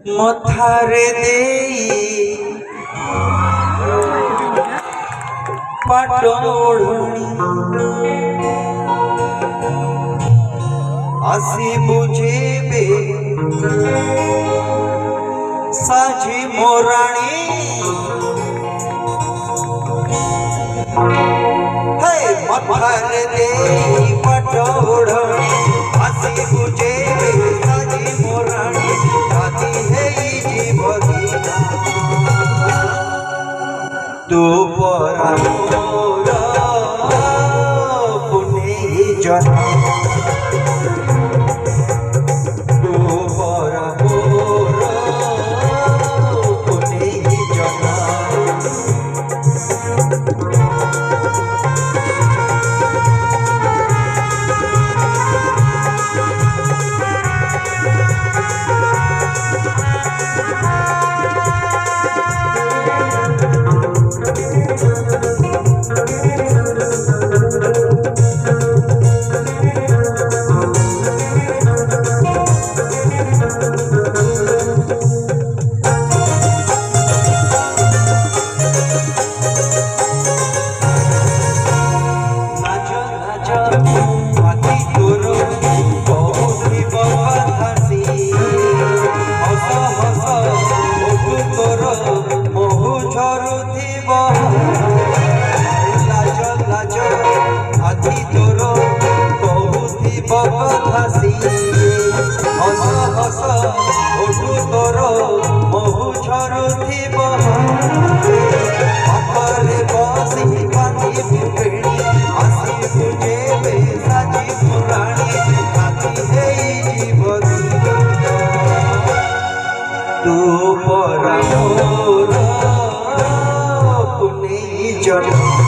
मथारे देई पाटोढ़ी आसी बुझेबे साझी मोराणी हे मथारे देई पाटोढ़ी आसी बुझेबे साझी मोराणी राती है जीवनी तू परा मोरा पुने जना तू परा मोरा पुने जना।